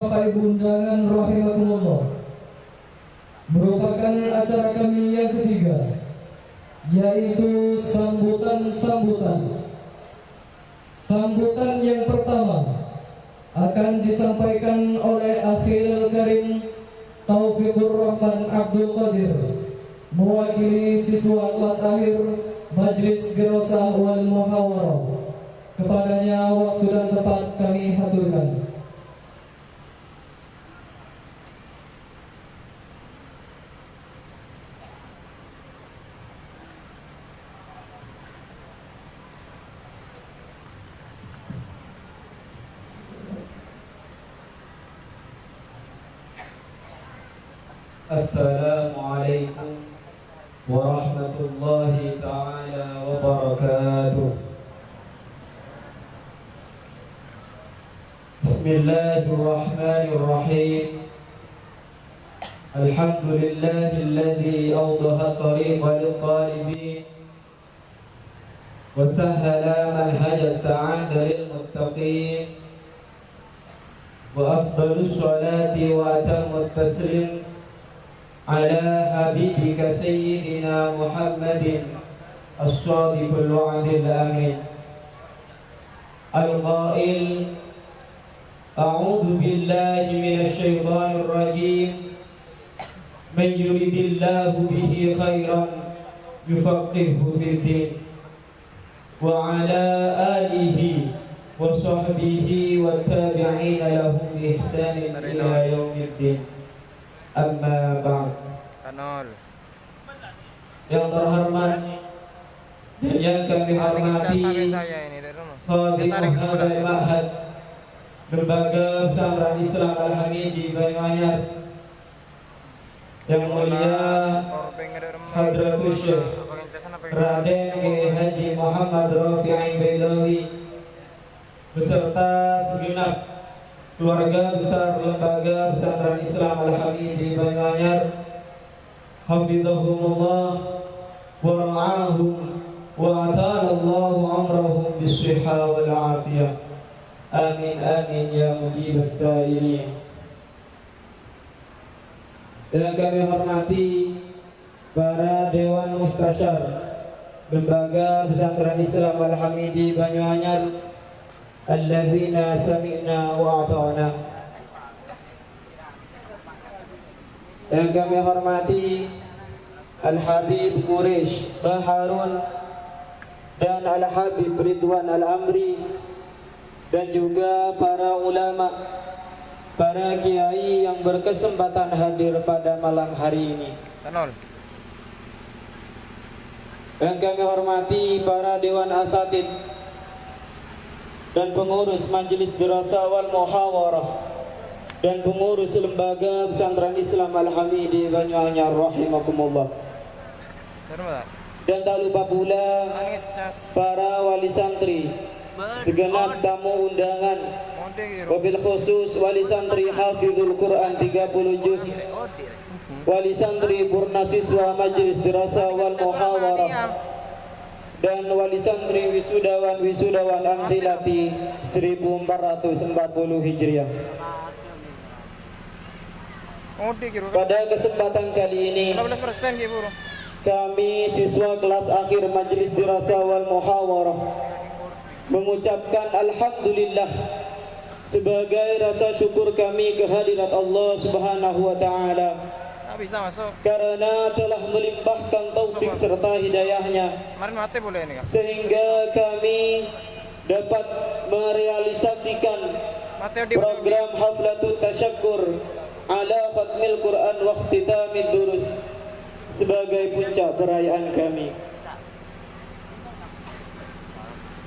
Bapak Ibu undangan rahimakumullah, merupakan acara kami yang ketiga, yaitu sambutan. Sambutan yang pertama akan disampaikan oleh Akhil Karim Taufikur Rahman Abdul Qadir, mewakili siswa kelas akhir Majlis Gerosah wal Muhawarah. Kepadanya waktu dan tempat kami haturkan. Assalamualaikum warahmatullahi ta'ala wabarakatuh. Bismillahirrahmanirrahim. Alhamdulillahilladzi awdaha tariqa lil-talibin wa sahhala manhaja as-sa'ada lil-muttaqin wa afdalus salati wa atammut taslim على حبيبك سيدنا محمد الصادق الوعد الأمين القائل أعوذ بالله من الشيطان الرجيم من يريد الله به خيرا يفقهه في الدين وعلى آله وصحبه والتابعين لهم بإحسان إلى يوم الدين. Amma ba'd. Yang terhormat dan yang kami hormati Khadimul Ma'had Lembaga Pesantren Islam Al-Hamidi Banyuanyar, yang mulia Hadratul Syekh Raden Kiai Haji Muhammad Rafi'i Bailawi beserta segenap keluarga besar Lembaga Pesantren Islam Al-Hamidi Banyuanyar, hafizahumullah wa ra'ahum wa atalallahu amrahum bisihha wal afiyah. Amin amin ya mujibas sa'ilin. Dan kami hormati para Dewan Mustasyar Lembaga Pesantren Islam Al-Hamidi Banyuanyar, alladzina sami'na wa ata'na. Yang kami hormati Al-Habib Quraish Baharun dan Al-Habib Ridwan Al-Amri, dan juga para ulama, para kiai yang berkesempatan hadir pada malam hari ini. Yang kami hormati para Dewan Asatid dan pengurus Majelis Dirasah wal Muhawarah dan pengurus Lembaga Pesantren Islam Al-Hamidi Banyuanyar rahimakumullah. Dan tak lupa pula para wali santri, segenap tamu undangan, wabil khusus wali santri Hafizul Quran 30 juz, wali santri Purna Siswa Majelis Dirasah wal Muhawarah, dan wali santri wisudawan Amsilati 1440 Hijriah. Pada kesempatan kali ini, kami siswa kelas akhir Majelis Dirasah wal Muhawarah mengucapkan alhamdulillah sebagai rasa syukur kami kehadirat Allah Subhanahu wa taala, karena telah melimpahkan taufik serta hidayahnya sehingga kami dapat merealisasikan program Haflatut Tasyakkur ala Khatmil Quran wa Ikhtitamid Durus sebagai puncak perayaan kami.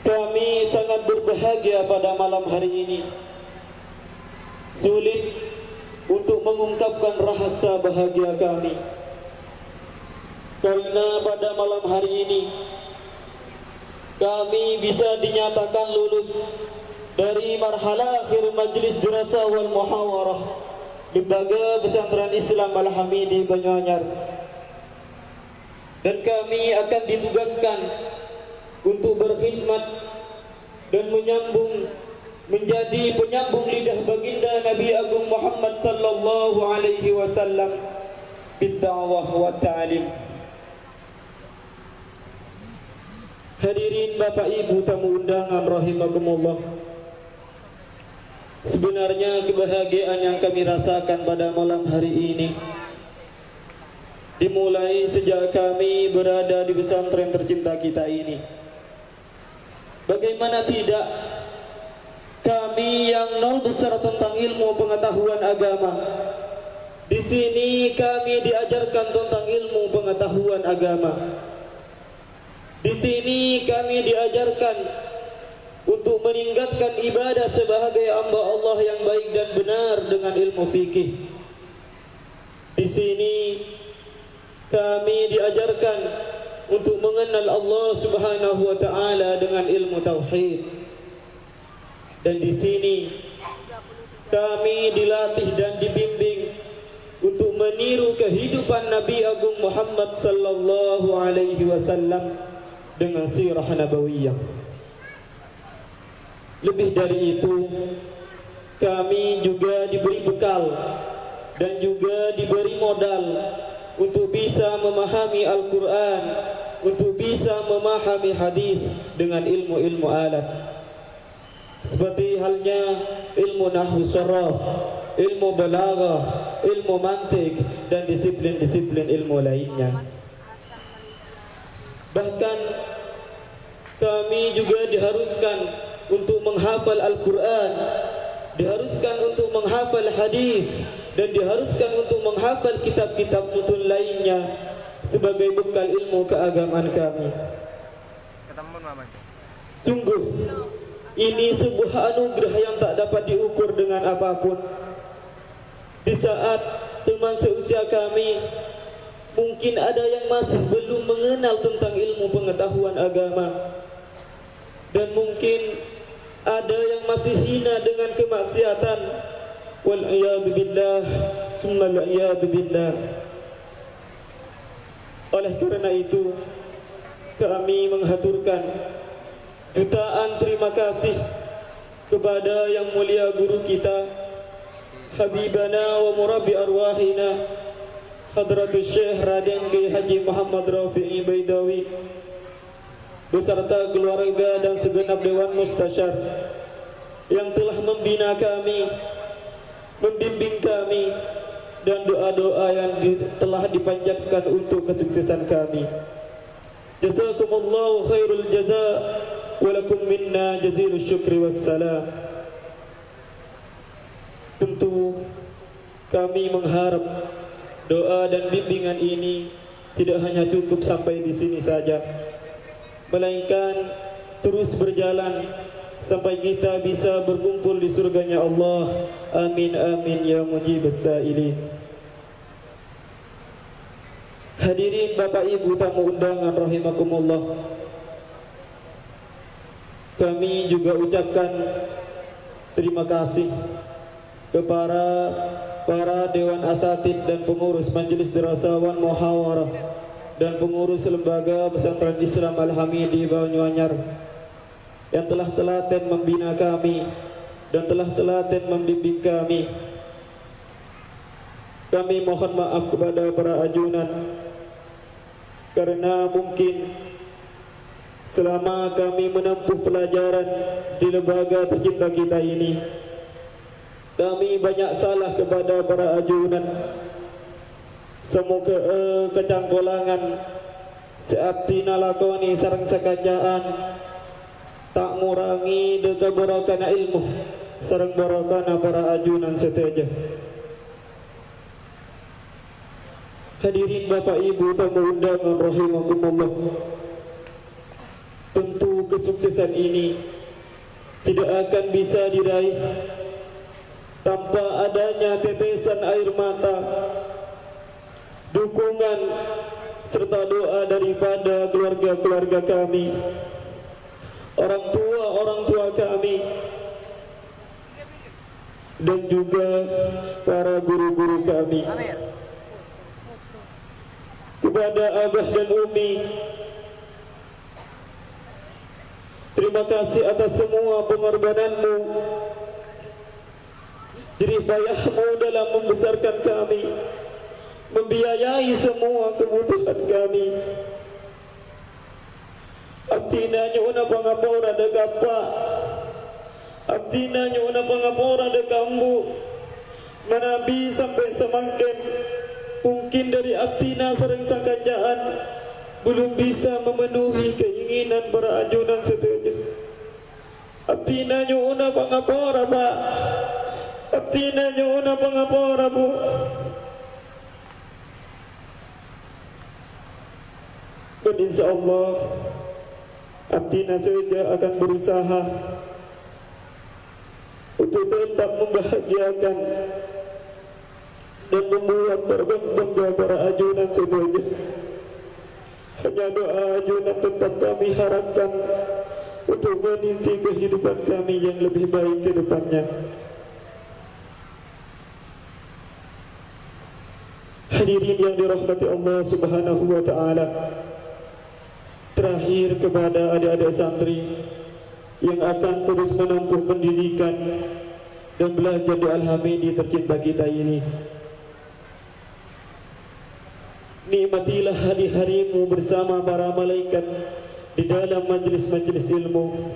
Kami sangat berbahagia pada malam hari ini. Sulit untuk mengungkapkan rasa bahagia kami, karena pada malam hari ini kami bisa dinyatakan lulus dari marhalah akhir Majelis Dirasah wal Muhawarah Lembaga Pesantren Islam Al-Hamidi Banyuanyar, dan kami akan ditugaskan untuk berkhidmat dan menyambung menjadi penyambung lidah baginda Nabi Agung Muhammad sallallahu alaihi wasallam bid-da'wah wa ta'lim. Hadirin Bapak Ibu tamu undangan rahimakumullah. Sebenarnya kebahagiaan yang kami rasakan pada malam hari ini dimulai sejak kami berada di pesantren tercinta kita ini. Bagaimana tidak, kami yang nol besar tentang ilmu pengetahuan agama, di sini kami diajarkan tentang ilmu pengetahuan agama. Di sini kami diajarkan untuk meningkatkan ibadah sebagai hamba Allah yang baik dan benar dengan ilmu fikih. Di sini kami diajarkan untuk mengenal Allah Subhanahu wa taala dengan ilmu tauhid. Dan di sini kami dilatih dan dibimbing untuk meniru kehidupan Nabi Agung Muhammad sallallahu alaihi wasallam dengan sirah nabawiyah. Lebih dari itu, kami juga diberi bekal dan juga diberi modal untuk bisa memahami Al-Quran, untuk bisa memahami hadis dengan ilmu-ilmu alat, seperti halnya ilmu nahwu sharaf, ilmu balaghah, ilmu mantik, dan disiplin-disiplin ilmu lainnya. Bahkan kami juga diharuskan untuk menghafal Al-Quran, diharuskan untuk menghafal hadis, dan diharuskan untuk menghafal kitab-kitab mutun lainnya sebagai bekal ilmu keagamaan kami. Sungguh ini sebuah anugerah yang tak dapat diukur dengan apapun. Di saat teman seusia kami mungkin ada yang masih belum mengenal tentang ilmu pengetahuan agama, dan mungkin ada yang masih hina dengan kemaksiatan. Wal iyadu billah, summal iyadu billah. Oleh karena itu, kami menghaturkan jutaan terima kasih kepada yang mulia guru kita, Habibana wa murabbi arwahina, Hadratus Syekh Raden Kiai Haji Muhammad Rafi'i Baidawi, beserta keluarga dan segenap Dewan Mustasyar yang telah membina kami, membimbing kami, dan doa-doa yang telah dipanjatkan untuk kesuksesan kami. Jazakumullahu khairul jaza, walakum minna jazilus syukri wassalam. Tentu kami mengharap doa dan bimbingan ini tidak hanya cukup sampai di sini saja, melainkan terus berjalan sampai kita bisa berkumpul di surganya Allah. Amin amin ya mujibas sa'ilin. Hadirin Bapak Ibu tamu undangan rahimakumullah, kami juga ucapkan terima kasih kepada para Dewan Asatid dan pengurus Majelis Dirasawan Muhawarah dan pengurus Lembaga Pesantren Islam Al-Hamidi Banyuanyar yang telah telaten membina kami dan telah telaten membimbing kami. Kami mohon maaf kepada para ajunan karena mungkin selama kami menempuh pelajaran di lembaga tercinta kita ini, kami banyak salah kepada para ajunan. Semoga kecangkolangan seabtina lakoni sareng sakajaan tak murangi deka barakana ilmu sareng barakana para ajunan seteja. Hadirin Bapak Ibu tamu undangan rahimakumullah, tentu kesuksesan ini tidak akan bisa diraih tanpa adanya tetesan air mata, dukungan, serta doa daripada keluarga-keluarga kami, orang tua kami, dan juga para guru-guru kami. Kepada Abah dan Umi, Terima kasih atas semua pengorbananmu, jerih payahmu dalam membesarkan kami, membiayai semua kebutuhan kami. Aktina nyuna pangapora de gapa, aktina nyuna pangapora de kambu, manabi sampai semangken. Mungkin dari aktina sering sangkanjaan belum bisa memenuhi keinginan para ajunan setuju. Aktina nyuna pangapora Pak, aktina nyuna pangapora Bu. Dan insya Allah Aktina saja akan berusaha untuk tetap membahagiakan dan membuat berbangga para ajunan saja. Hanya doa ajunan tetap kami harapkan untuk meniti kehidupan kami yang lebih baik ke depannya. Hadirin yang dirahmati Allah Subhanahu wa taala. Terakhir kepada adik-adik santri yang akan terus menempuh pendidikan dan belajar di Al-Hamidi tercinta kita ini, nikmatilah hari-harimu bersama para malaikat di dalam majlis-majlis ilmu.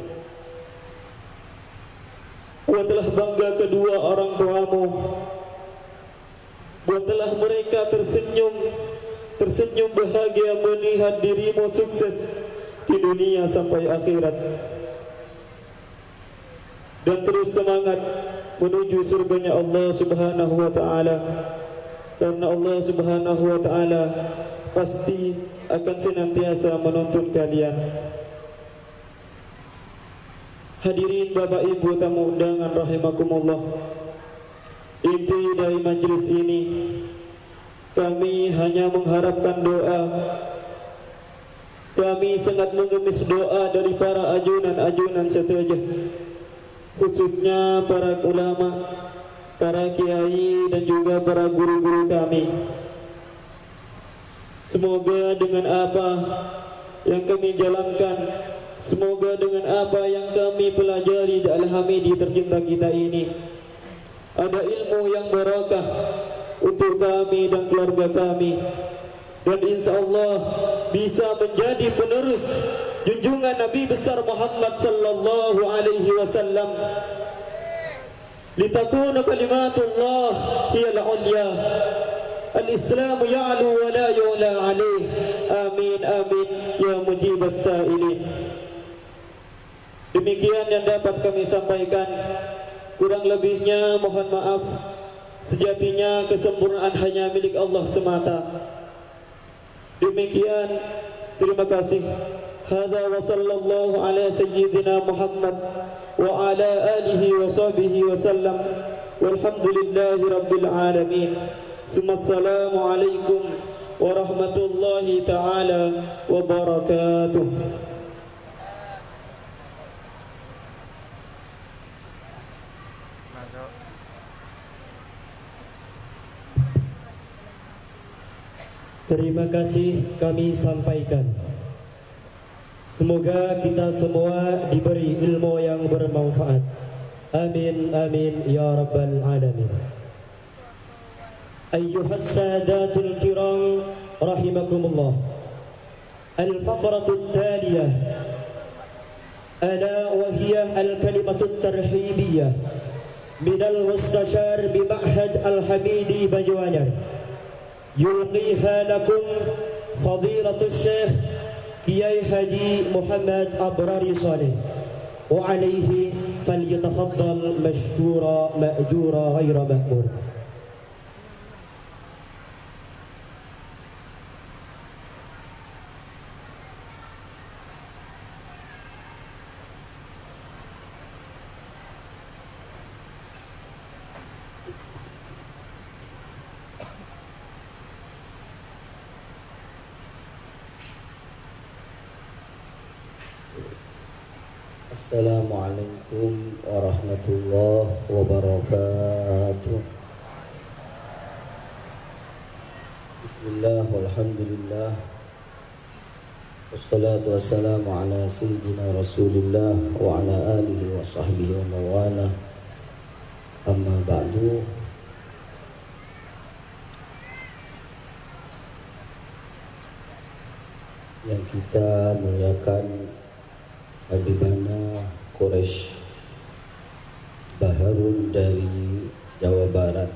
Buatlah bangga kedua orang tuamu, buatlah mereka tersenyum bahagia melihat dirimu sukses di dunia sampai akhirat, dan terus semangat menuju surganya Allah Subhanahu wa taala, karena Allah Subhanahu wa taala pasti akan senantiasa menuntun kalian. Hadirin Bapak Ibu tamu undangan rahimakumullah, inti dari majlis ini kami hanya mengharapkan doa. Kami sangat mengemis doa dari para ajunan-ajunan setuju, khususnya para ulama, para kiai dan juga para guru-guru kami. Semoga dengan apa yang kami jalankan, semoga dengan apa yang kami pelajari di Al-Hamidi tercinta kita ini, ada ilmu yang barakah untuk kami dan keluarga kami, dan insya Allah bisa menjadi penerus junjungan Nabi besar Muhammad sallallahu alaihi wasallam. Litakuna kalimatullah hiya al-ulya, al-Islam ya'lu wa la yu'la alaih. Amin amin ya mujibas sa'ilin. Demikian yang dapat kami sampaikan, kurang lebihnya mohon maaf. Sejatinya kesempurnaan hanya milik Allah semata. Demikian, terima kasih. Hadza wa sallallahu ala sayyidina Muhammad wa ala alihi wa sahbihi wa sallam. Walhamdulillahi rabbil alamin. Assalamu alaikum warahmatullahi taala wabarakatuh. Terima kasih kami sampaikan. Semoga kita semua diberi ilmu yang bermanfaat. Amin amin ya rabbal alamin. Ayyuhas sadatul kiram rahimakumullah. Al-faqratul thaliyah ala wa hiya al-kalimatut tarhibiyah min al-mustashar bi Ma'had Al-Hamidi Banyuanyar. Yulqiha lakum fadilatul Syekh Kiai Haji Muhammad Abrari Saleh, wa alaihi falyatafaddal mashkura ma'jura ghaira ma'mur. Assalamualaikum warahmatullahi wabarakatuh. Bismillah walhamdulillah Wassalatu wassalamu ala sayyidina Rasulillah wa ala alihi wa sahbihi wa mawala. Amma ba'du. Yang kita muliakan Habibana Quraisy Baharun dari Jawa Barat,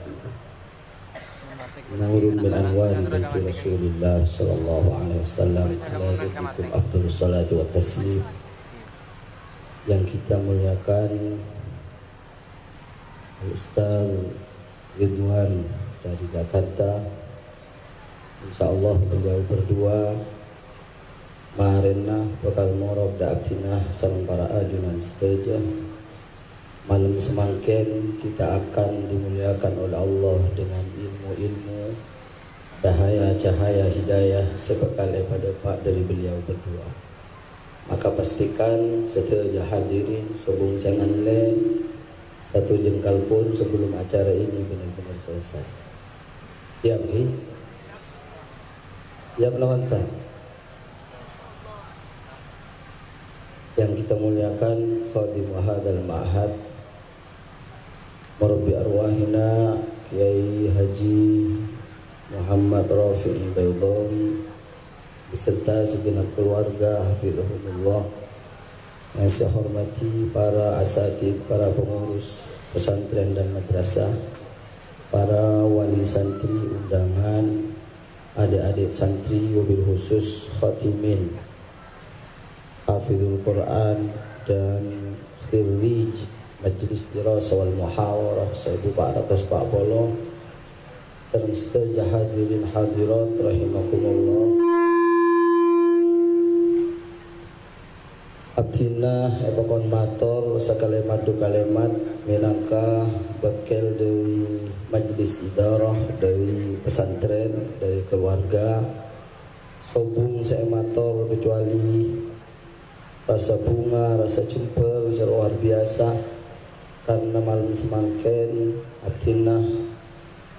Nurun min anwari baiti Rasulillah sallallahu alaihi wasallam, alaikum afdhalus salatu wa taslim. Yang kita muliakan Ustaz Ridwan dari Jakarta, insyaallah beliau berdua Marena bakal morob da'abtina salam para ajunan seteja. Malam semangken kita akan dimuliakan oleh Allah dengan ilmu-ilmu, cahaya-cahaya hidayah sebekal daripada Pak dari beliau berdua. Maka pastikan seteja hadirin sobung jangan le satu jengkal pun sebelum acara ini benar-benar selesai. Siap hi? Siap lawan tak? Yang kita muliakan Khadim Wahadal Ma'had Murabbi Arwahina Kiai Haji Muhammad Rafi'i Baydawi beserta segenap keluarga hafizahumullah. Yang saya hormati para asatid, para pengurus pesantren dan madrasah, para wali santri undangan, adik-adik santri, wabil khusus khatimin Hafizul Quran dan khirij Majlis Dirasah wal Muhawarah Saibu Pak Ratus Pak Bolong serta hadirin hadirat rahimakumullah. Abdina epakon mator sakalemat du kalemat minangka bekel dari Majlis Idarah, dari pesantren, dari keluarga sobung saya mator kecuali rasa bunga, rasa jempol luar biasa karena malam semangken artinya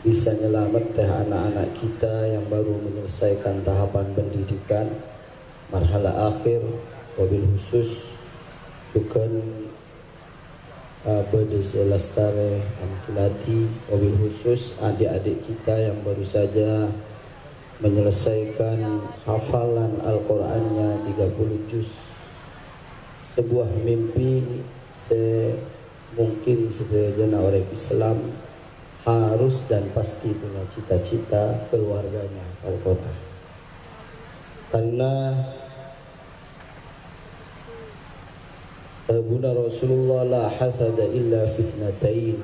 bisa nyelamat teh anak-anak kita yang baru menyelesaikan tahapan pendidikan marhala akhir, wabil khusus juga Bedesi Lastare Anfilati, wabil khusus adik-adik kita yang baru saja menyelesaikan hafalan Al-Qur'annya 30 juz. Sebuah mimpi mungkin sebagian orang Islam harus dan pasti punya cita-cita keluarganya Al-Quran. Karena Bunda Rasulullah la hasada illa fitnatain,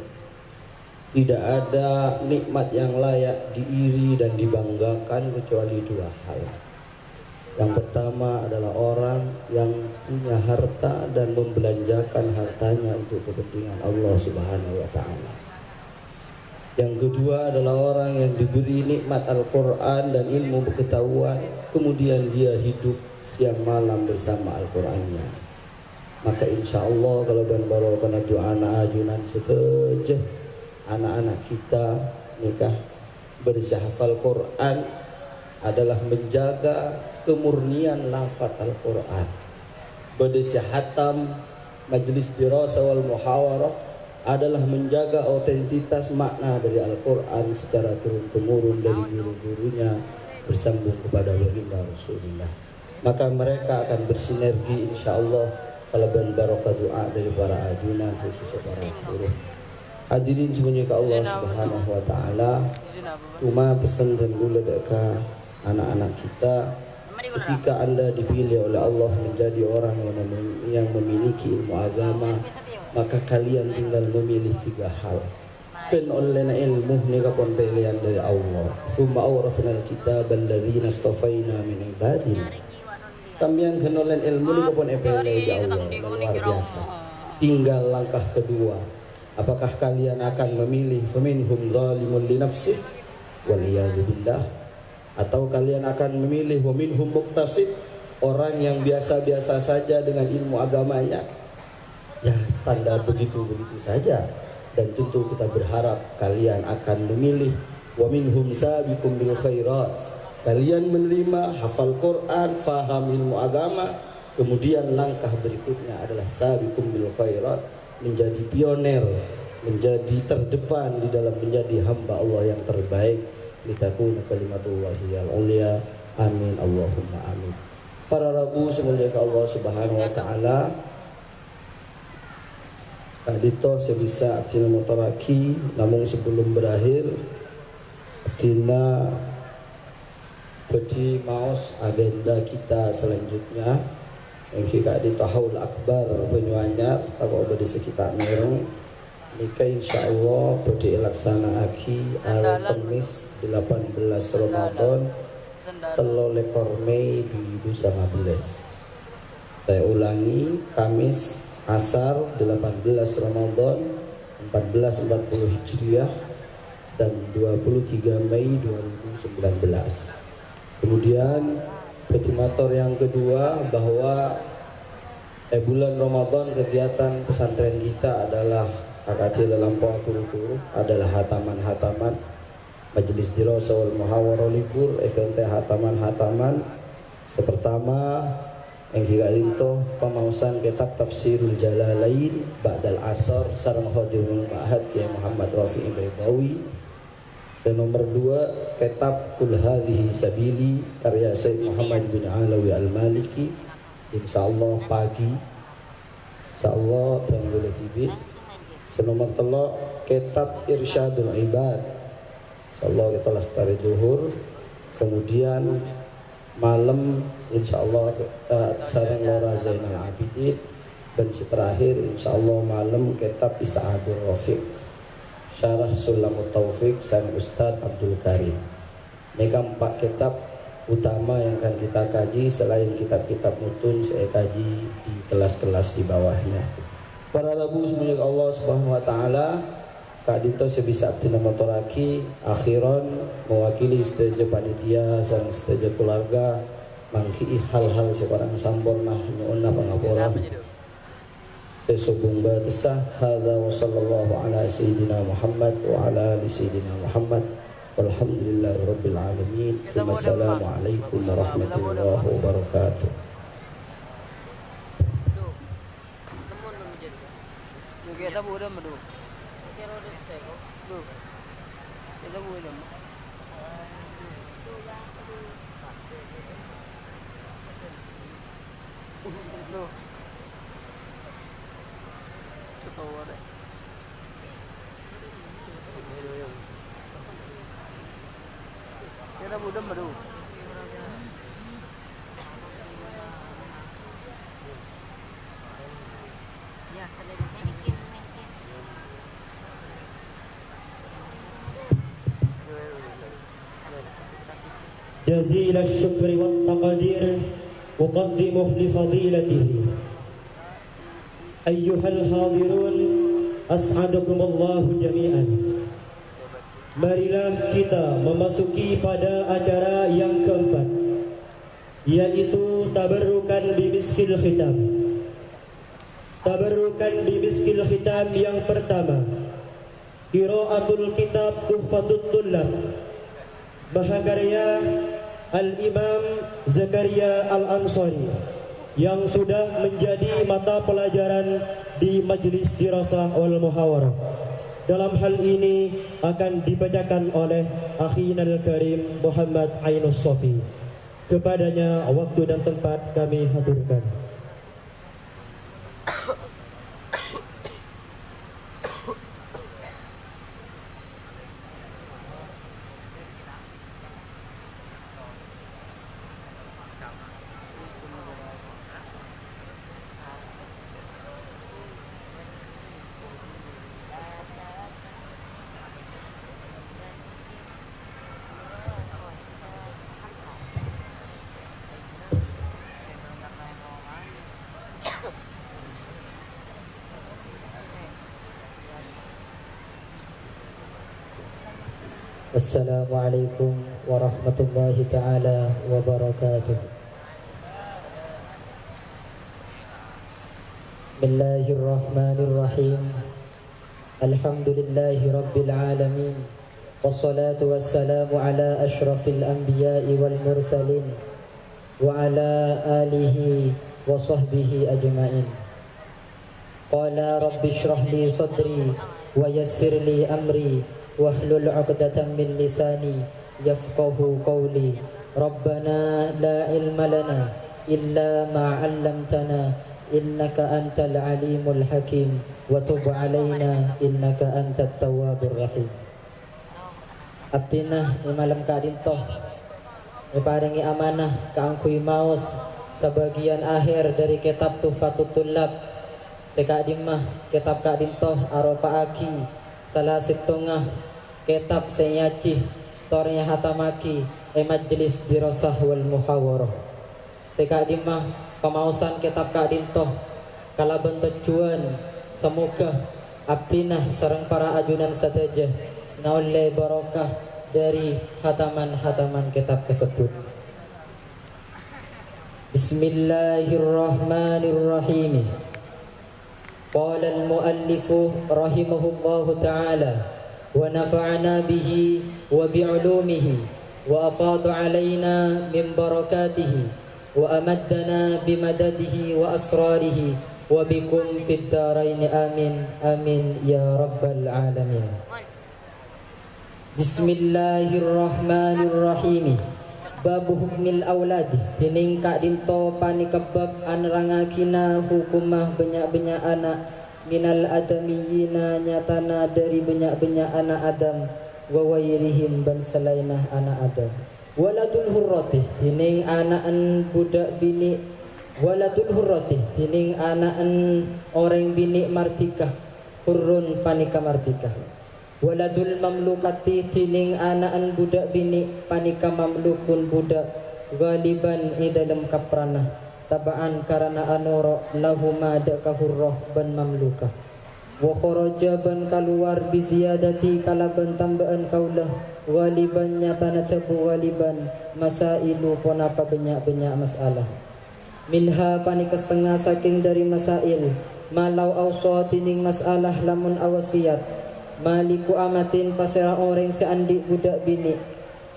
tidak ada nikmat yang layak diiri dan dibanggakan kecuali dua hal. Yang pertama adalah orang yang punya harta dan membelanjakan hartanya untuk kepentingan Allah Subhanahu wa ta'ala. Yang kedua adalah orang yang diberi nikmat Al-Quran dan ilmu pengetahuan, kemudian dia hidup siang malam bersama Al-Qurannya. Maka insya Allah kalau ben baru kena doa anak ajunan seteja anak-anak kita nikah bersihafal Quran adalah menjaga kemurnian lafaz Al-Quran. Berdesihatam Majlis Dirasah wal Muhawarah adalah menjaga otentitas makna dari Al-Quran secara turun-temurun dari guru-gurunya bersambung kepada baginda Rasulullah. Maka mereka akan bersinergi insya Allah kalau ben barokah doa dari para ajunan khususnya para guru. Hadirin semuanya ke Allah Subhanahu wa ta'ala. Cuma pesan dan gula dekat anak-anak kita, ketika Anda dipilih oleh Allah menjadi orang yang memiliki ilmu agama, maka kalian tinggal memilih tiga hal. Kan olehna ilmu ni kapon pilihan dari Allah. Tsumma awrasna al-kitab alladzina istafaina min ibadina. Sambian kan oleh ilmu ni kapon pilihan dari Allah. Luar biasa. Tinggal langkah kedua. Apakah kalian akan memilih faminhum zalimun li nafsihi wal iyadzu billah, atau kalian akan memilih wa minhum muqtasid, orang yang biasa-biasa saja dengan ilmu agamanya, ya standar begitu-begitu saja. Dan tentu kita berharap kalian akan memilih wa minhum sabiqum bil khairat, Kalian menerima, hafal Quran, faham ilmu agama, kemudian langkah berikutnya adalah sabiqum bil khairat, menjadi pioner, menjadi terdepan di dalam menjadi hamba Allah yang terbaik, litakuna kalimatullahi al-ulya. Amin Allahumma amin. Para rabu semuanya ke Allah Subhanahu wa taala. Kadito sebisa atina motoraki, namun sebelum berakhir atina beri maus agenda kita selanjutnya yang kita di tahun akbar Banyuanyar atau di sekitar Merong nika insyaallah beri laksana aki hari Kamis 18 Ramadan telo lekor Mei 2015. Saya ulangi, Kamis Asar 18 Ramadan 1440 Hijriah dan 23 Mei 2019. Kemudian petimator yang kedua bahwa bulan Ramadan kegiatan pesantren kita adalah akati lampau turu adalah hataman-hataman majelis dirasa wal muhawarah libur ekente hataman-hataman. Sepertama yang kita rinto pemausan kitab Tafsirul Jalalain Ba'dal Asar sareng Khadirul Ma'had Kiai Muhammad Rafi'i Baydawi. Nomor 2 kitab Qul Hadhihi Sabili karya Sayyid Muhammad bin Alawi Al-Maliki, insyaallah pagi insyaallah tanggal TV. Nomor 3 kitab Irsyadul Ibad, insyaallah kita lestari zuhur. Kemudian malam insyaallah sareng Lora Zainal Abidin, dan terakhir insyaallah malam kitab Isa'adur Rafiq Syarah Sulamut Taufiq sang Ustadz Abdul Karim. Mereka 4 kitab utama yang akan kita kaji selain kitab-kitab mutun saya kaji di kelas-kelas di bawahnya. Para rabu semuanya Allah Subhanahu wa taala, kadito sebisa tina motoraki akhiran mewakili setuju panitia sang setuju keluarga mangki hal-hal sebarang sambon nah nyuunna pangapura sesubung batesah hadza wa sallallahu ala sayyidina Muhammad wa ala ali sayyidina Muhammad walhamdulillahi rabbil alamin. Wassalamualaikum warahmatullahi wabarakatuh. Kita boleh madu. Kita boleh sego. Kita boleh. Cepat deh. Kita boleh madu. Ya, selesai dikit. جزيل الشكر والتقدير أقدمه لفضيلته. أيها الحاضرون أسعدكم الله جميعا. Marilah kita memasuki pada acara yang keempat, yaitu tabarrukan bimiskil khitam. Tabarrukan bimiskil khitam yang pertama, qiraatul kitab Tuhfatut Tullab, mahakarya Al-Imam Zakaria Al-Ansari yang sudah menjadi mata pelajaran di Majelis Dirasah wal Muhawarah. Dalam hal ini akan dibacakan oleh Akhinal Karim Muhammad Ainus Sofi. Kepadanya waktu dan tempat kami haturkan. Assalamualaikum warahmatullahi ta'ala wabarakatuh. Bismillahirrahmanirrahim. Alhamdulillahi rabbil alamin. والصلاة والسلام على أشرف الأنبياء والمرسلين وعلى آله وصحبه أجمعين. قال رب اشرح لي صدري ويسر لي أمري واحلل عقدة من لساني يفقه قولي. ربنا لا علم لنا إلا ما علمتنا إنك أنت العليم الحكيم وتب علينا إنك أنت التواب الرحيم. Abdinah imalam kadintoh iparingi amanah kaangkuy maos sebagian akhir dari kitab Tuhfatut Tullab sekadimah kitab kadintoh aropa aki salah setengah kitab senyacih tornya hatamaki majlis dirasah wal muhawarah sekadimah pemausan kitab kadintoh kalaban tujuan semoga abdinah sareng para ajunan sadajah naulai barokah dari hataman-hataman kitab tersebut. Bismillahirrahmanirrahim. Qala al-muallifu rahimahullahu ta'ala wa nafa'ana bihi wa bi'ulumihi wa afadu alayna min barakatihi wa amaddana bimadadihi wa asrarihi wa bikum fid darain amin amin ya rabbal alamin. Bismillahirrahmanirrahim. Bab hukmil aulad tining ka dinto panikebab anrangakina hukumah banyak-banyak anak minal adamiyina nyatana dari banyak-banyak anak Adam wa wairihim ban selainah anak Adam. Waladul hurrati tining anaan budak bini waladul hurrati tining anaan orang bini martikah hurrun panika martikah. Waladul mamlukati tining anaan budak bini panika mamlukun budak galiban dalam kaprana tabaan karena anoro lahuma daka hurroh ban mamlukah wa kharaja ban kaluar bi ziyadati kalaban tambaan kaulah galiban nyatana tebu galiban masailu ponapa banyak-banyak masalah minha panika setengah saking dari masail malau awsa tining masalah lamun awasiat maliku amatin pasera orang seandi budak bini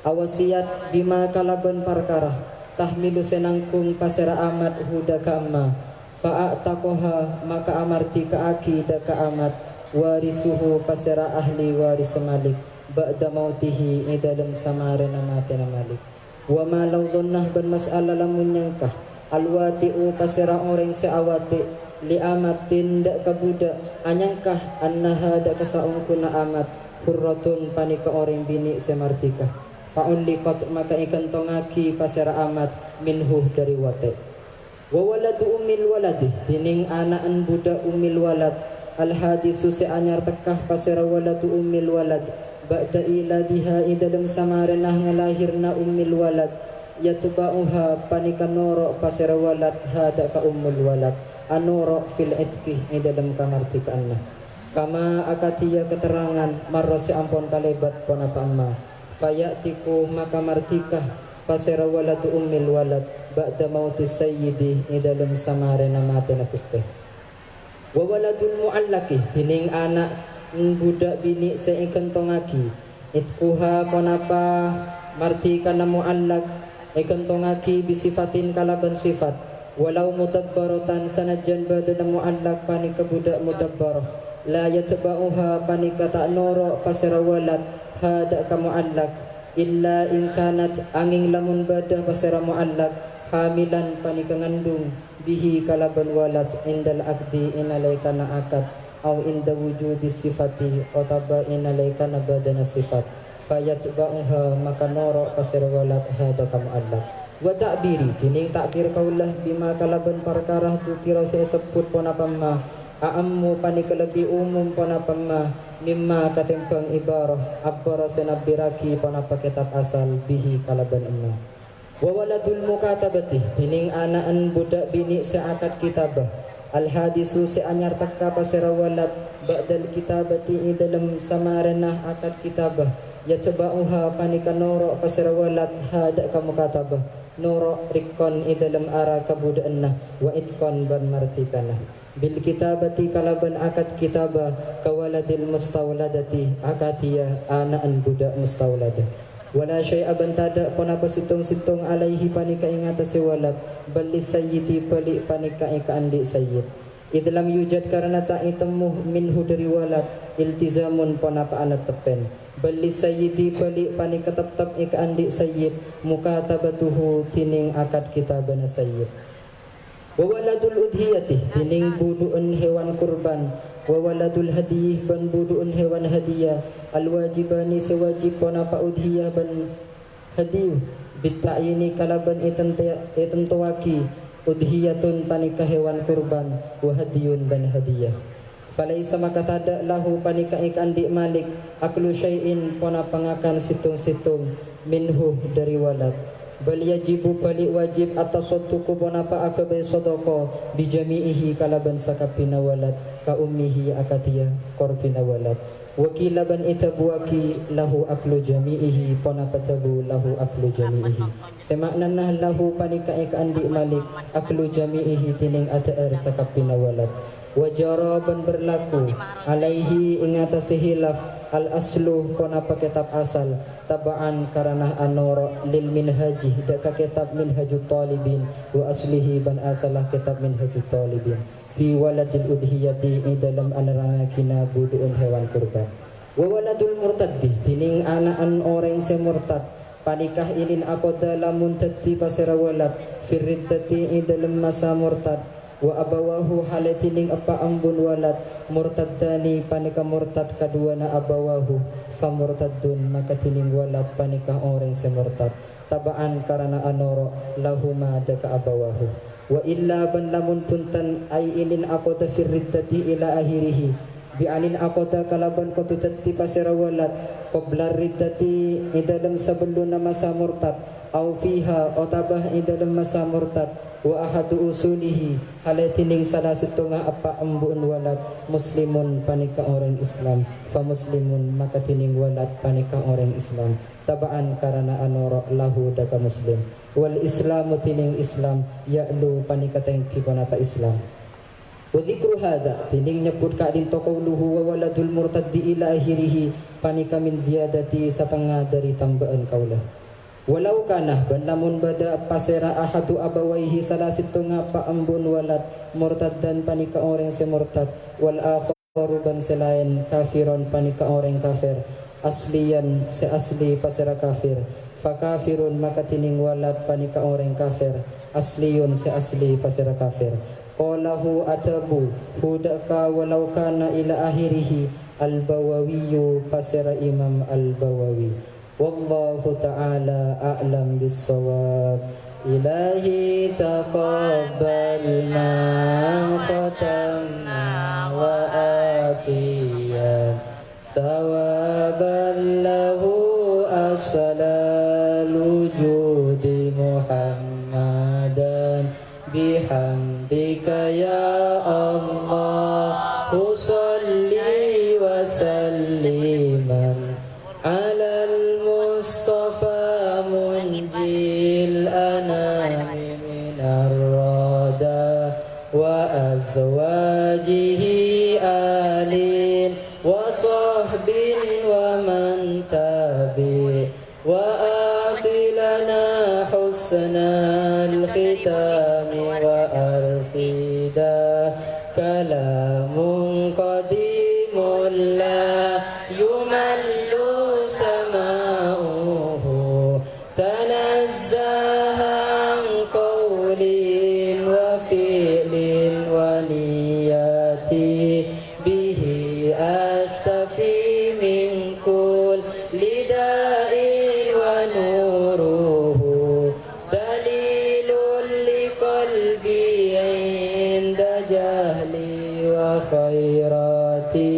awasiat bima kalaban perkara tahmilu senangkung pasera amat hudaka amma fa'atakoha maka amarti ka aki daka amat warisuhu pasera ahli waris malik ba'da mautihi dalam samarana matena malik wa ma law dhannah ban mas'ala lamun nyangkah alwati'u pasera orang seawati li amatin dak kabudak anyangkah annaha dak kasaung kuna amat hurratun panika orang bini semartika faun liqat maka ikan tongaki pasera amat minhu dari wate wa waladu ummil waladi tining anaan budak ummil walad al hadisu se anyar tekah pasera waladu ummil walad ba'da iladiha dalam samarenah ngalahirna ummil walad yatba'uha panika noro pasera walad hada ka ummul walad anuro fil itqi dalam kamartikaanna kama akatiya keterangan marrasi ampon kalebat ponapa amma fayatiku maka martikah pasera waladu ummil walad ba'da mauti sayyidi dalam samarena matena kuste wa waladul muallaki tining anak budak bini seikan tongaki itkuha ponapa martikana muallak ikan tongaki bisifatin kalaban sifat walau mutabbaratan sanajan badana muallak panika budak mutabbarah la yatba'uha panika tak noro pasera walad hada ka muallak illa in kanat angin lamun badah pasera muallak hamilan panika ngandung bihi kalaban walad indal akdi inalaikana akad au inda wujudi sifati otaba inalaikana badana sifat fayatba'uha maka noro pasera walad hada ka muallak wa ta'biri tining takbir kaulah bima kalaban perkara tu kira saya sebut ponapamma a'ammu panika lebih umum ponapamma mimma katempang ibarah abbara senabiraki ponapa kitab asal bihi kalaban emma wa waladul mukatabati tining anaan budak bini seakat kitabah al hadisu seanyar takka pasera walad ba'dal kitabati dalam samarenah akad kitabah yatba'uha panika noro pasera walad hada kamu katabah noro rikon dalam ara kabudaanna wa itqan ban martikana bil kitabati kalaban akad kitabah kawaladil mustawladati akatiyah anaan budak mustawladah wala syai'a bantada ponapa situng-situng alaihi panika ingata siwalad bali sayyidi bali panika ikaandi sayyid idlam yujad karena tak itemuh minhu dari walad iltizamun ponapa anat tepen bali sayyidi bali panika tetap ikaandi sayyid mukatabatuhu tining akad kitabana sayyid wa waladul udhiyati tining buduun hewan kurban wa waladul hadiyih ban buduun hewan hadiah al wajibani sewajib ponapa udhiyah ban hadiyah bita'ini kalaban itantuwaki udhiyatun panika hewan kurban wa hadiyun ban hadiah falaisa maka tada lahu panika ikandi malik aklu syai'in ponapa ngakan situng-situng minhu dari walad bal yajibu bali wajib atas sotuku ponapa akabai sodoko bijami'ihi kalaban sakapina walad ka ummihi akatiyah korbina walad wakilaban itabuaki lahu aklu jami'ihi ponapa tabu lahu aklu jami'ihi semaknanah lahu panika ikandi malik aklu jami'ihi tining ataer sakapina walad wajaraban berlaku alaihi ingatasi hilaf al aslu ponapa kitab asal tabaan karena anoro lil minhaji daka kitab minhajut talibin wa aslihi ban asalah kitab minhajut talibin fi waladil udhiyati dalam anerangakina buduun hewan kurban wa waladul murtaddi tining anaan orang semurtad panikah ilin akoda lamun taddi pasira walad firriddati dalam masa murtad wa abawahu halatining apa ambun walad murtaddani panika murtad kadua na abawahu famurtaddun maka tining walad panika orang semurtad tabaan karena anoro lahuma daka abawahu wa illa ban lamun puntan ay ilin akota firriddati ila akhirihi bi'anin akota kalaban kotutati pasira walad qabla riddati idalam sebelum nama masa murtad au fiha otabah idalam masa murtad wa ahadu usulihi halatining salah setengah apa ambun walad muslimun panika orang Islam fa muslimun maka tining walad panika orang Islam tabaan karena anoro lahu daka muslim wal islamu tining Islam ya'lu panika tengki panapa Islam wa dzikru hadza tining nyebut ka din taqawluhu wa waladul murtaddi ila akhirih panika min ziyadati satengah dari tambahan kaulah walau kana ban lamun bada pasera ahadu abawaihi salah situnga pa ambun walad murtad dan panika orang semurtad wal akharu ban selain kafiron panika orang kafir asliyan se asli pasera kafir fa kafirun maka tining walad panika orang kafir asliyun se asli pasera kafir qalahu atabu hudaka walau kana ila akhirih al bawawiyyu pasera imam al bawawi wallahu ta'ala a'lam bis-shawab ilahi taqabbal ma khatamna wa atiyan sawaban lahu as-salal wujudi muhammadan bihamdika ya Allah salli wa salliman ala Mustafa munjil anami minar rada wa azwajihi alin wa sahbin wa man tabi wa atilana husnal khitami wa arfida kalamun qadimun la yumallu sama'uhu tanazzahan qawlin wa fi'lin wa niyati bihi ashtafi min kulli da'in wa nuruhu dalilun li qalbi inda jahli wa khairati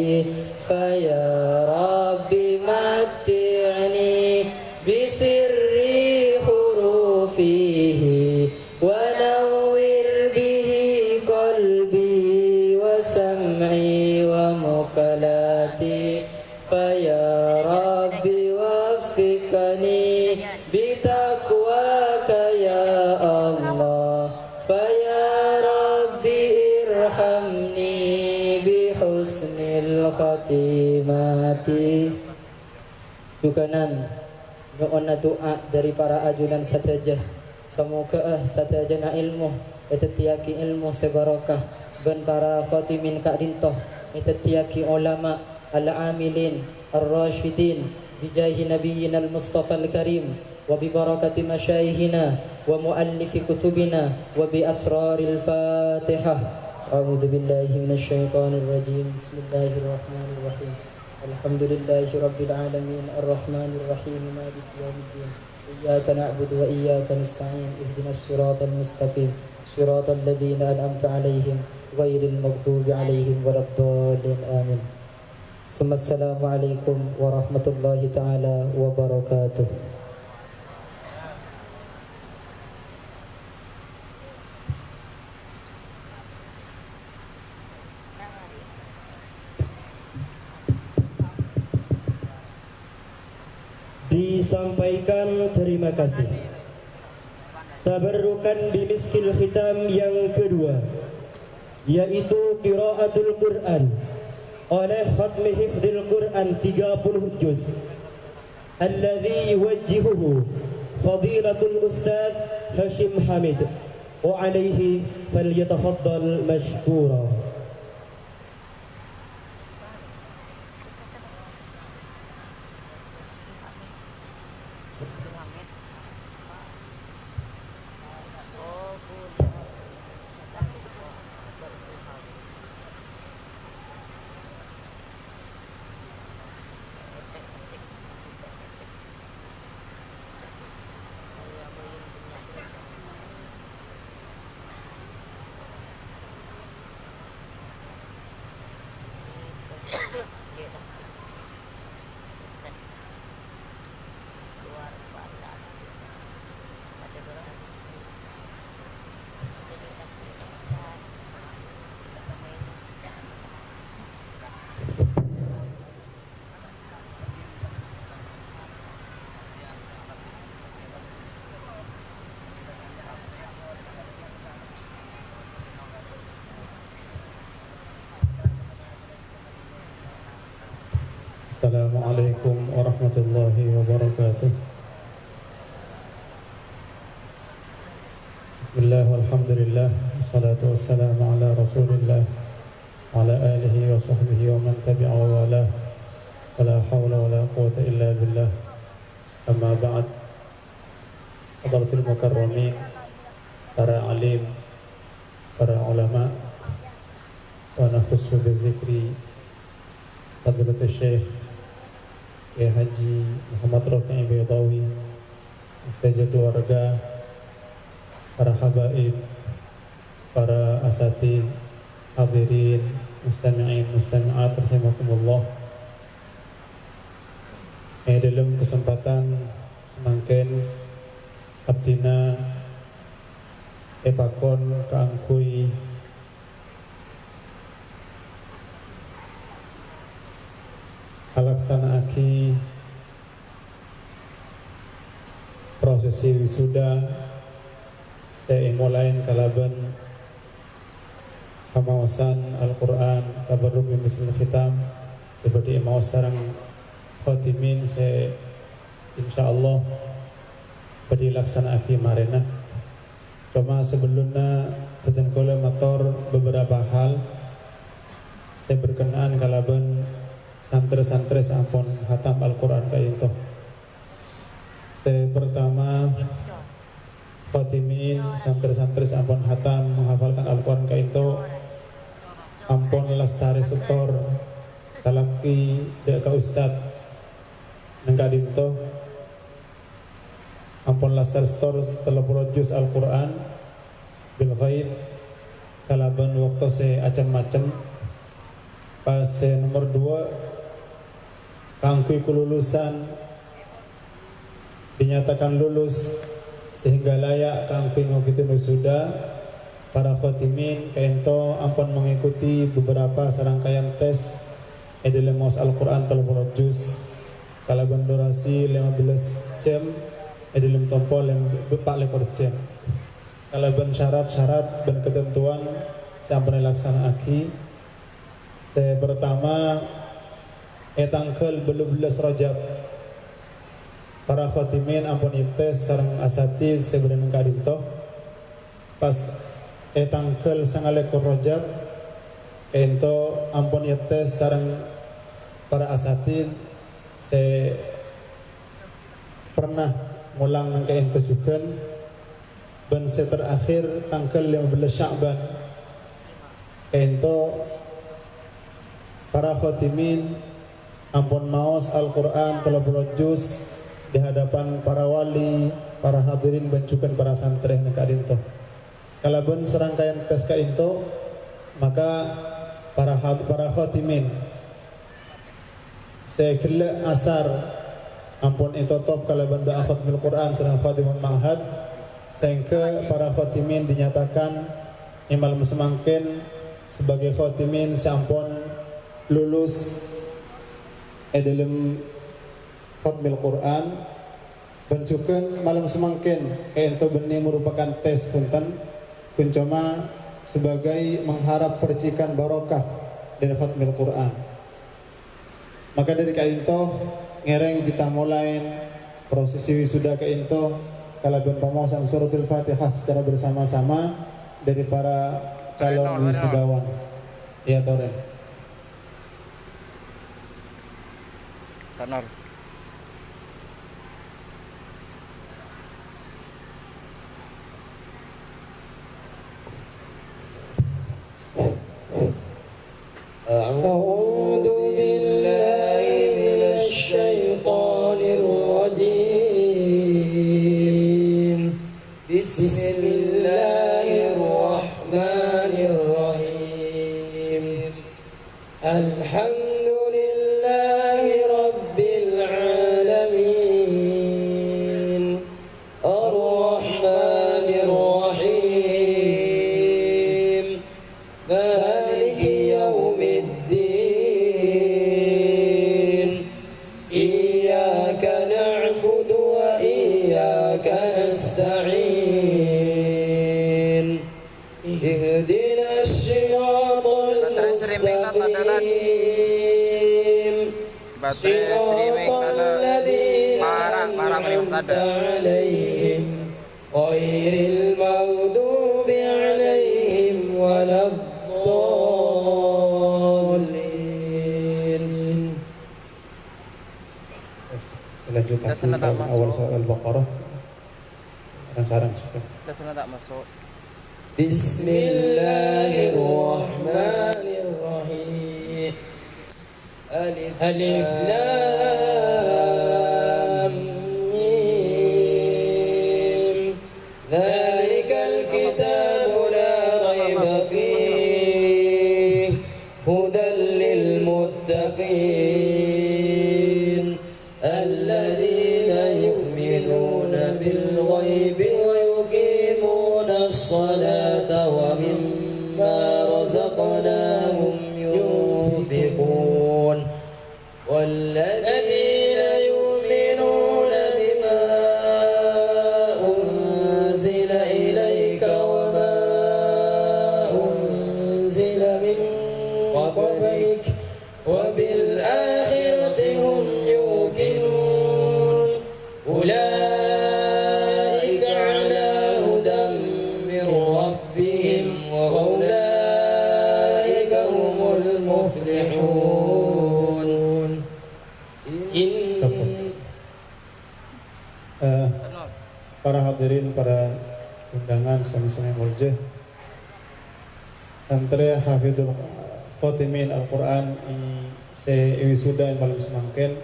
faya rabbi matti'ni bisirri hurufihi wa nawwir bihi qalbi wa sam'i wa mukalati faya rabbi waffiqni bitaqwaka ya Allah faya rabbi irhamni Dukanan doa doa dari para ajudan satajah. Semoga satajana ilmu etetiaki ilmu sebarokah ben para khatimin kak dintoh etetiaki ulama al-amilin ar-rasyidin bijahi nabiyina al-mustafa al-karim wa bi barakati masyayikhina wa muallifi kutubina wa bi asraril fatihah. A'udzu billahi minasy syaithanir rajim. Bismillahirrahmanirrahim. Alhamdulillahi rabbil alamin arrahmanir rahim maliki yaumiddin. Iyyaka na'budu wa iyyaka nasta'in. Ihdinas siratal mustaqim. Siratal ladzina an'amta 'alaihim ghairil maghdubi 'alaihim waladdallin. Amin. Assalamualaikum warahmatullahi taala wabarakatuh. Disampaikan terima kasih. Tabarrukan bimiskil khitam yang kedua, yaitu qiraatul Quran oleh khatmi hifdzil Quran 30 juz, alladzi yuwajjihuhu fadilatul Ustaz Hashim Hamid, wa alaihi falyatafaddal mashkura. Assalamualaikum warahmatullahi wabarakatuh. Bismillah walhamdulillah, wassalatu wassalamu ala rasulillah wa ala alihi wa sahbihi wa man tabi'a wa wala, wa la hawla wa la quwata illa billah. Amma ba'd. Hadratul mukarramin, para alim, para ulama, wa nakhussu bidzikri Fadilatul Syekh Ya Haji Muhammad Rafi'i Baydawi, saja keluarga, para habaib, para asatid, hadirin, mustami'in, mustami'at rahimakumullah. Dalam kesempatan semangken abdina epakon kaangkui halaksanaaki prosesi wisuda saya mulain kalaban pamawasan Al-Quran tabarruk bimisl khitam seperti mau sarang khatimin saya insyaallah pada laksanaaki marena. Cuma sebelumnya beten kula matur beberapa hal saya berkenaan kalaban santri-santri sampun hatam Al-Quran kainto. Saya pertama khatimin santri-santri sampun hatam menghafalkan Al-Quran kainto ampun lestari setor talaki dek ka ustad nengka dinto ampun lestari setor 30 juz Al-Quran bil ghaib kalaban waktu saya acam-macam. Pas nomor 2 kangkui kelulusan dinyatakan lulus sehingga layak kangkui ngokitu sudah para khatimin kaento ampun mengikuti beberapa serangkaian tes dalam maus Al-Quran 30 juz kalaban durasi 15 jam dalam tompol yang 4 jam kalaban syarat-syarat dan ketentuan sampai laksanaaki. Saya pertama tanggal 12 Rajab para khotimin ampun ites sareng asatid sebenarnya kadinto pas tangkel sangale Rajab ento ampun ites sareng para asatid se pernah ngulang nang ento juga dan terakhir tanggal 15 Sya'ban ento para khotimin ampun maos Al-Quran 30 juz di hadapan para wali, para hadirin bancukan para santri yang kadinto. Kalaupun serangkaian tes kainto, maka para khotimin sekele asar ampun itu top kalau benda khatmil Quran serang khatimul ma'had sehingga para khotimin dinyatakan imal semangkin sebagai khotimin sampun lulus dalam khatmil Quran bencukan malam semangkin ento benih merupakan tes punten kuncoma sebagai mengharap percikan barokah dari khatmil Quran. Maka dari kainto ngereng kita mulai prosesi wisuda kainto kalaban pemasan suratul Fatihah secara bersama-sama dari para calon wisudawan. Ya Toren. Tanor. أعوذ بالله من الشيطان الرجيم بسم الله الرحمن الرحيم الحمد لله رب العالمين الرحمن الرحيم مالك يوم الدين إياك نعبد وإياك نستعين اهدنا الصراط المستقيم صراط الذين أنعمت عليهم غير المغضوب عليهم ولا الضالين. Lanjutkan awal surah Al-Baqarah dan sarang tak masuk. Bismillahirrahmanirrahim. Alif Lam Mim. Dzalikal kitabu la raiba fihi hudan lil muttaqin alladzina yu'minuna bil ghaibi wa yuqimuna as-salata wa mimma razaqnahum yunfiqun والذين يؤمنون بما أنزل إليك وما أنزل من قبلك وبالآخرة هم يوقنون أولئك على هدى من ربهم وأولئك هم المفلحون. Para hadirin, para undangan sami-sami mulja santri hafidul khotimin Al-Quran se wisuda malam semangkin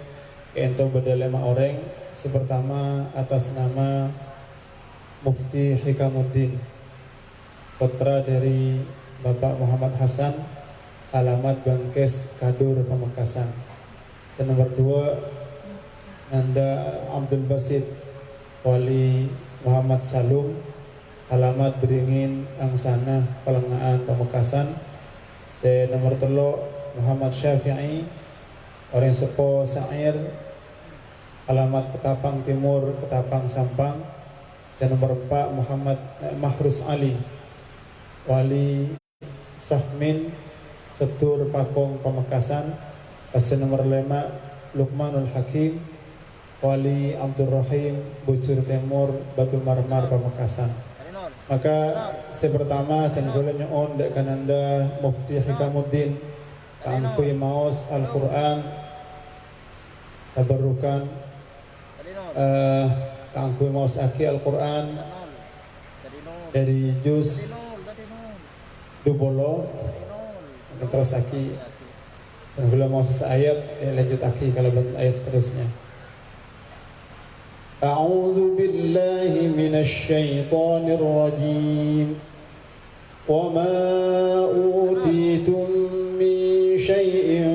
keento beda 5 orang sepertama atas nama Mufti Hikamuddin putra dari Bapak Muhammad Hasan alamat Bangkes Kadur Pamekasan. Nomor 2 Nanda Abdul Basit Wali Muhammad Salum alamat Beringin Angsana Palengaan Pamekasan. Nomor 3 Muhammad Syafi'i orang Sepo Sa'ir alamat Ketapang Timur Ketapang Sampang. Nomor 4 Muhammad Mahrus Ali Wali Sahmin Setur Pakong Pamekasan. Nomor 5 Luqmanul Hakim Wali Abdurrahim Bujur Timur Batu Marmar Pamekasan. Maka sepertama tenggula nyoon dek kananda Mufti Hikamuddin kaangkui maos Al-Quran tabarukan kaangkui maos aki Al-Quran dari juz Dubolo terus aki tenggula maos seayat lanjut aki kalau ayat seterusnya. أعوذ بالله من الشيطان الرجيم وما أوتيتم من شيء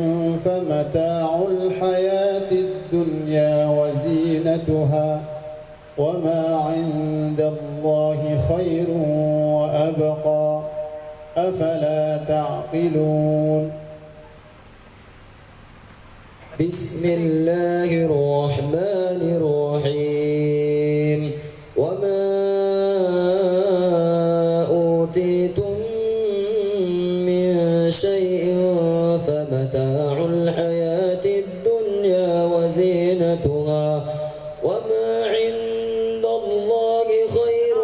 فمتاع الحياة الدنيا وزينتها وما عند الله خير وأبقى أفلا تعقلون بسم الله الرحمن الرحيم وما أوتيتم من شيء فمتاع الحياة الدنيا وزينتها وما عند الله خير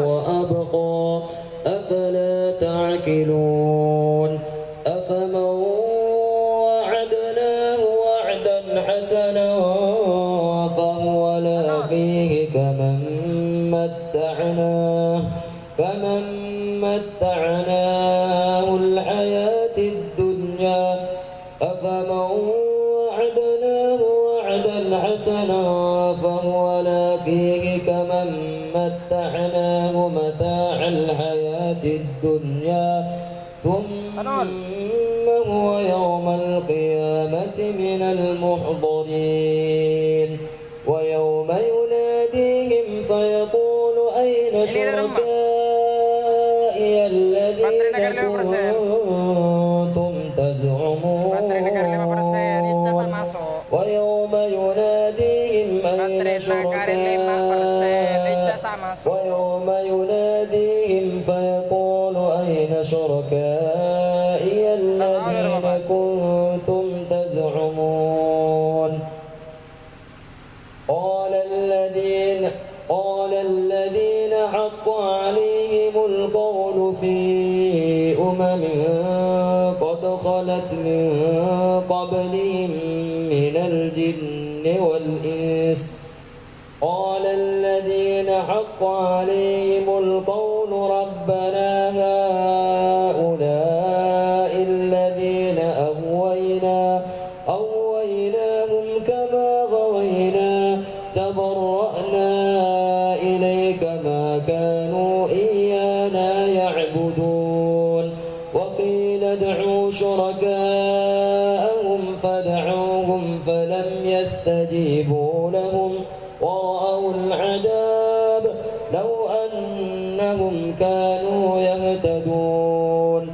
وأبقى أفلا تعقلون أفمن حسنا فهو لاقيه كمن متعناه الحياة الدنيا أفمن وعدناه وعدا حسنا فهو لاقيه كمن متعناه متاع الحياة الدنيا ثم هو يوم القيامة من المحضرين ويوم يناديهم فيقول أين شركائي الذين كنتم تزعمون ويوم يناديهم أين فيقول أين شركائي الذين كنتم تزعمون قال الذين حق عليهم القول في قد خلت من قبلهم من الجن والإنس قال الذين حق عليهم القول ربنا هؤلاء الذين أغويناهم كما غوينا تبرأنا إليك ما كانوا إيانا يعبدون وقيل ادعوا شركاءهم فدعوهم فلم يستجيبوا لهم ورأوا العذاب لو أنهم كانوا يهتدون